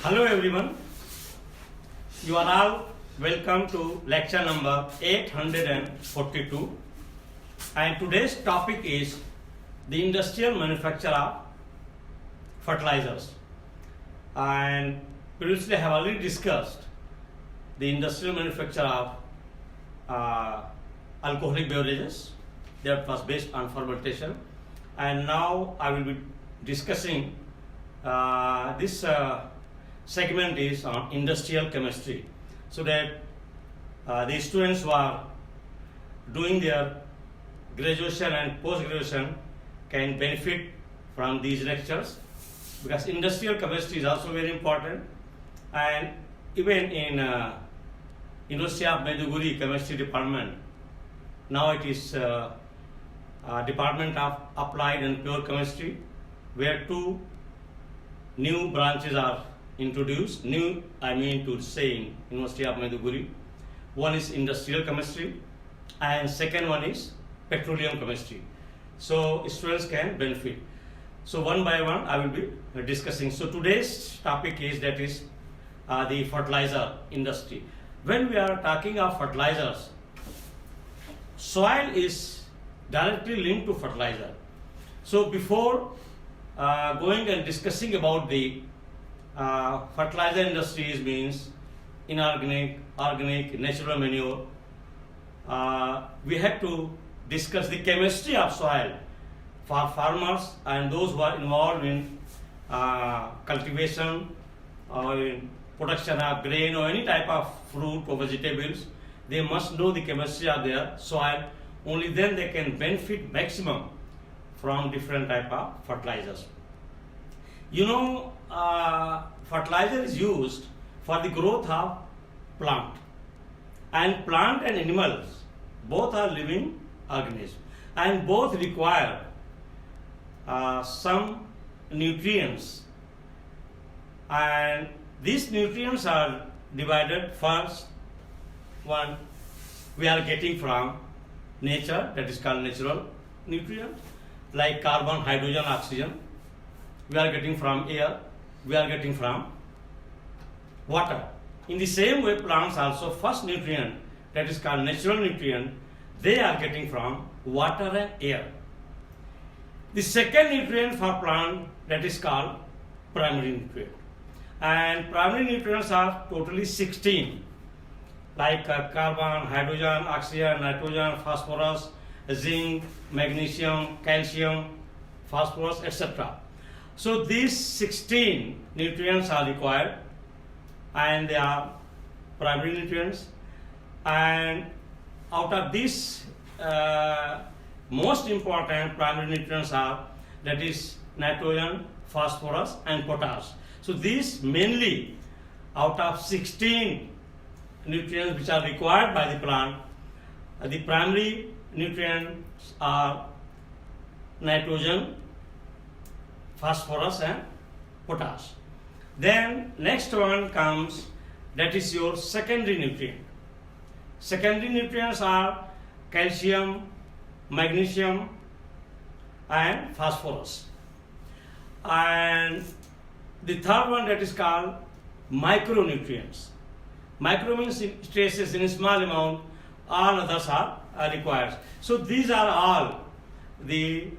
Hello everyone, you are all welcome to lecture number 842 and today's topic is the industrial manufacture of fertilizers. And previously I have already discussed the industrial manufacture of alcoholic beverages that was based on fermentation, and now I will be discussing this segment is on industrial chemistry, so that the students who are doing their graduation and post-graduation can benefit from these lectures, because industrial chemistry is also very important. And even in University of Maiduguri chemistry department, now it is Department of Applied and Pure Chemistry, where two new branches are introduced. New, I mean to say, in University of Maiduguri. One is industrial chemistry and second one is petroleum chemistry. So students can benefit. So one by one I will be discussing. So today's topic is the fertilizer industry. When we are talking of fertilizers, soil is directly linked to fertilizer. So before going and discussing about the fertilizer industries, means inorganic, organic, natural manure, we have to discuss the chemistry of soil for farmers and those who are involved in cultivation or in production of grain or any type of fruit or vegetables. They must know the chemistry of their soil. Only then they can benefit maximum from different type of fertilizers. You know, fertilizer is used for the growth of plant, and plant and animals both are living organisms, and both require some nutrients, and these nutrients are divided. First one we are getting from nature, that is called natural nutrient, like carbon, hydrogen, oxygen. We are getting from air, we are getting from water. In the same way, plants also, first nutrient, that is called natural nutrient, they are getting from water and air. The second nutrient for plant, that is called primary nutrient. And primary nutrients are totally 16, like carbon, hydrogen, oxygen, nitrogen, phosphorus, zinc, magnesium, calcium, phosphorus, etc. So these 16 nutrients are required, and they are primary nutrients. And out of these, most important primary nutrients are, that is nitrogen, phosphorus and potash. So these mainly, out of 16 nutrients which are required by the plant, the primary nutrients are nitrogen, phosphorus and potash. Then next one comes, that is your secondary nutrient. Secondary nutrients are calcium, magnesium and phosphorus. And the third one, that is called micronutrients. Micro means traces in a small amount, all others are required. So these are all the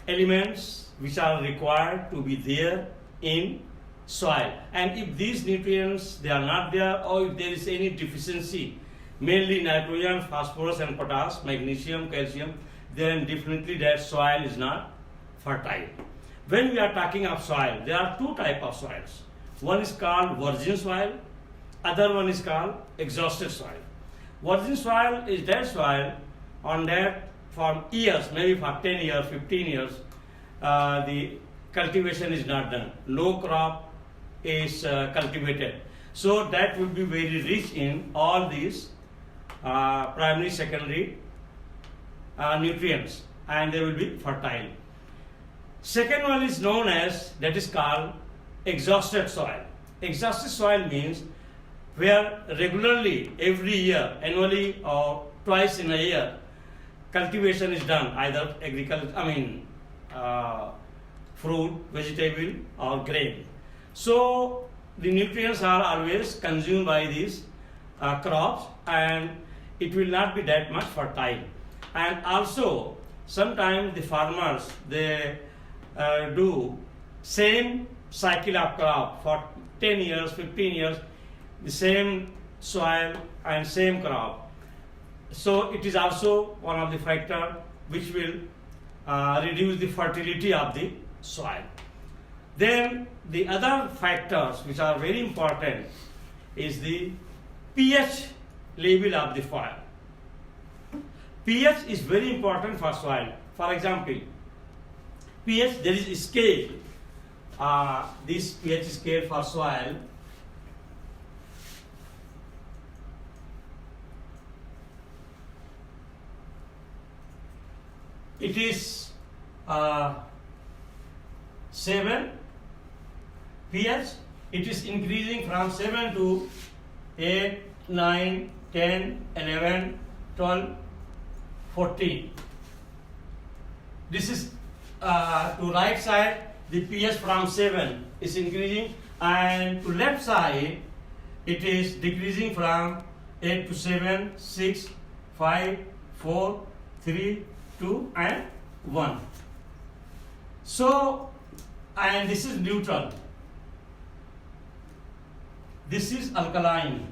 elements which are required to be there in soil. And if these nutrients they are not there, or if there is any deficiency, mainly nitrogen, phosphorus and potash, magnesium, calcium, then definitely that soil is not fertile. When we are talking of soil, there are two types of soils. One is called virgin soil, other one is called exhausted soil. Virgin soil is that soil on that for years, maybe for 10 years, 15 years, the cultivation is not done. No crop is cultivated. So that will be very rich in all these primary, secondary nutrients, and they will be fertile. Second one is known as, that is called exhausted soil. Exhausted soil means where regularly every year, annually or twice in a year, cultivation is done, either fruit, vegetable or grain. So the nutrients are always consumed by these crops, and it will not be that much fertile. And also sometimes the farmers, they do same cycle of crop for 10 years, 15 years, the same soil and same crop. So it is also one of the factor which will reduce the fertility of the soil. Then the other factors which are very important is the pH level of the soil. pH is very important for soil. For example, pH, there is a scale. This pH scale for soil. It is 7 pH. It is increasing from 7 to 8, 9, 10, 11, 12, 14. This is to right side, the pH from 7 is increasing, and to left side it is decreasing from 8 to 7, 6, 5, 4, 3, 2 and 1. So, and this is neutral. This is alkaline.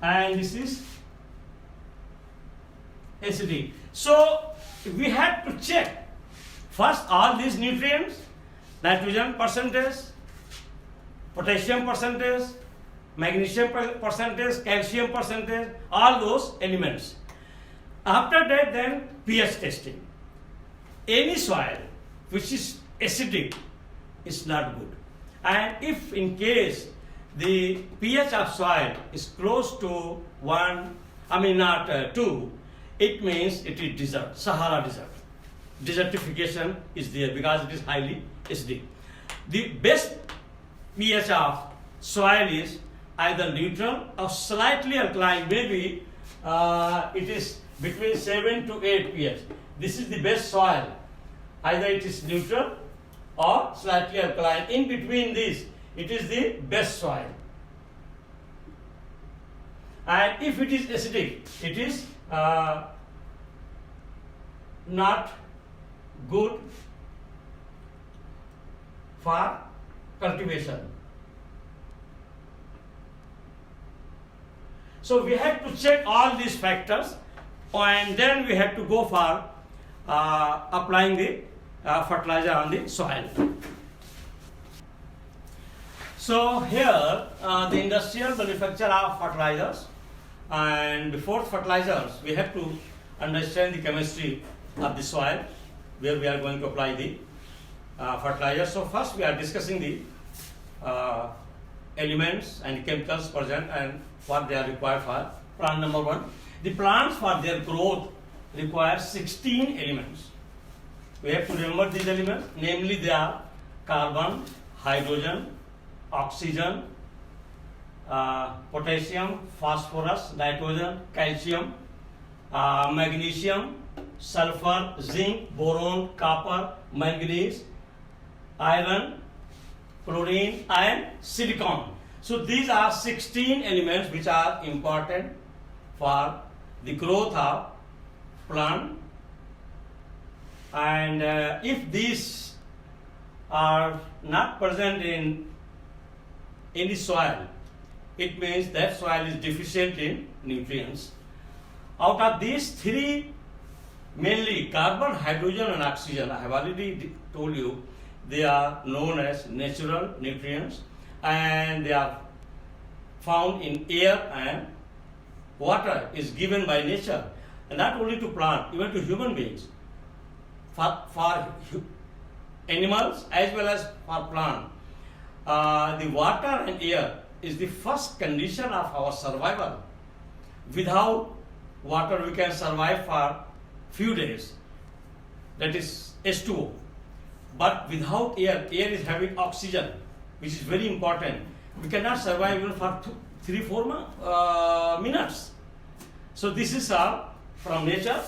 And this is acidic. So, we have to check first all these nutrients, nitrogen percentage, potassium percentage, magnesium percentage, calcium percentage, all those elements. After that, then pH testing. Any soil which is acidic is not good. And if in case the pH of soil is close to 2, it means it is desert, Sahara desert. Desertification is there because it is highly acidic. The best pH of soil is either neutral or slightly alkaline. Maybe it is between 7 to 8 pH. This is the best soil. Either it is neutral or slightly alkaline. In between this, it is the best soil. And if it is acidic, it is not good for cultivation. So we have to check all these factors, and then we have to go for applying the fertilizer on the soil. So here the industrial manufacture of fertilizers, and before fertilizers we have to understand the chemistry of the soil where we are going to apply the fertilizer. So first we are discussing the elements and chemicals present and what they are required for plant. Number 1, the plants for their growth require 16 elements. We have to remember these elements, namely they are carbon, hydrogen, oxygen, potassium, phosphorus, nitrogen, calcium, magnesium, sulfur, zinc, boron, copper, manganese, iron, chlorine and silicon. So these are 16 elements which are important for the growth of plant, and if these are not present in any soil, it means that soil is deficient in nutrients. Out of these 3, mainly carbon, hydrogen and oxygen, I have already told you, they are known as natural nutrients, and they are found in air, and water is given by nature, and not only to plant, even to human beings. For animals as well as for plant, the water and air is the first condition of our survival. Without water we can survive for few days, that is H2O. But without air, air is having oxygen, which is very important. We cannot survive even for 3-4 minutes. So this is from nature,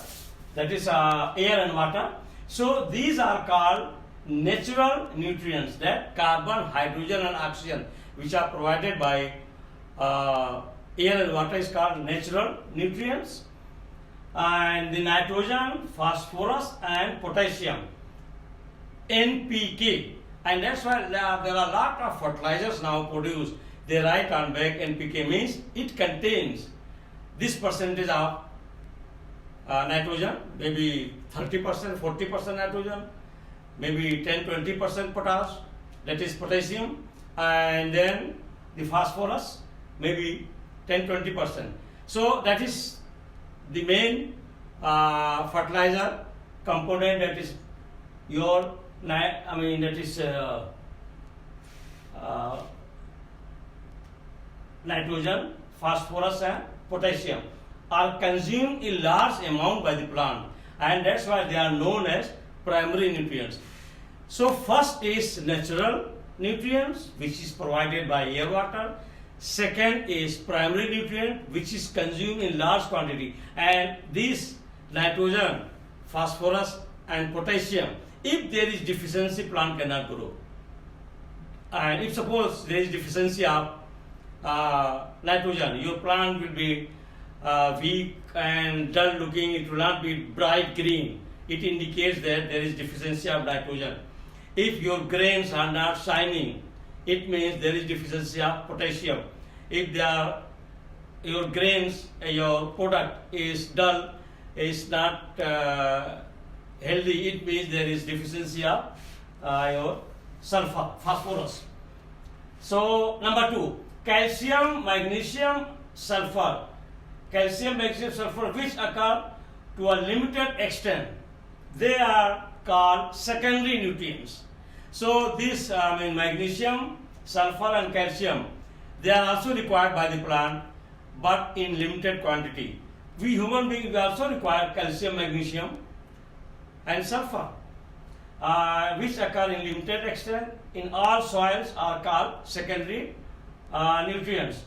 that is air and water. So these are called natural nutrients, that carbon, hydrogen and oxygen which are provided by air and water is called natural nutrients, and the nitrogen, phosphorus and potassium, NPK. And that's why there are a lot of fertilizers now produced. They write on back NPK means it contains this percentage of nitrogen, maybe 30%, 40% nitrogen, maybe 10-20% potash, that is potassium, and then the phosphorus, maybe 10-20%. So that is the main fertilizer component, that is your nitrogen, phosphorus and potassium are consumed in large amount by the plant, and that's why they are known as primary nutrients. So first is natural nutrients, which is provided by air, water. Second is primary nutrient, which is consumed in large quantity, and these nitrogen, phosphorus and potassium, if there is deficiency, plant cannot grow. And if suppose there is deficiency of nitrogen, your plant will be weak and dull looking, it will not be bright green. It indicates that there is deficiency of nitrogen. If your grains are not shining, it means there is deficiency of potassium. If your grains, your product is dull, is not healthy, it means there is deficiency of your sulfur, phosphorus. So number 2, calcium, magnesium, sulfur. Calcium, magnesium, sulfur, which occur to a limited extent, they are called secondary nutrients. So this magnesium, sulfur and calcium, they are also required by the plant, but in limited quantity. We human beings, we also require calcium, magnesium and sulfur, which occur in limited extent in all soils, are called secondary nutrients.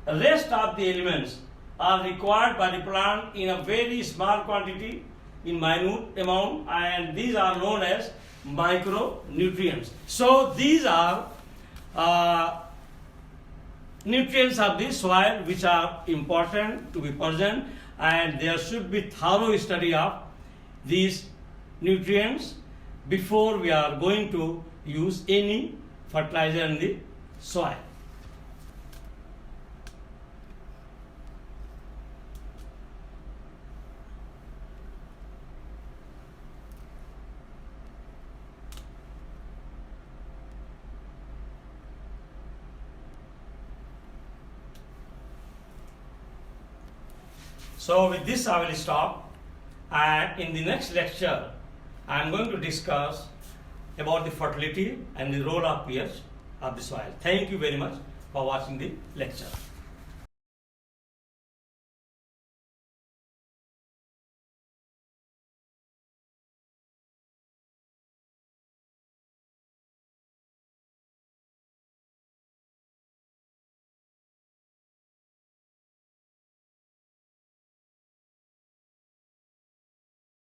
The rest of the elements are required by the plant in a very small quantity, in minute amount, and these are known as micronutrients. So these are nutrients of the soil which are important to be present, and there should be thorough study of these nutrients before we are going to use any fertilizer in the soil. So with this I will stop, and in the next lecture I am going to discuss about the fertility and the role of pH of the soil. Thank you very much for watching the lecture.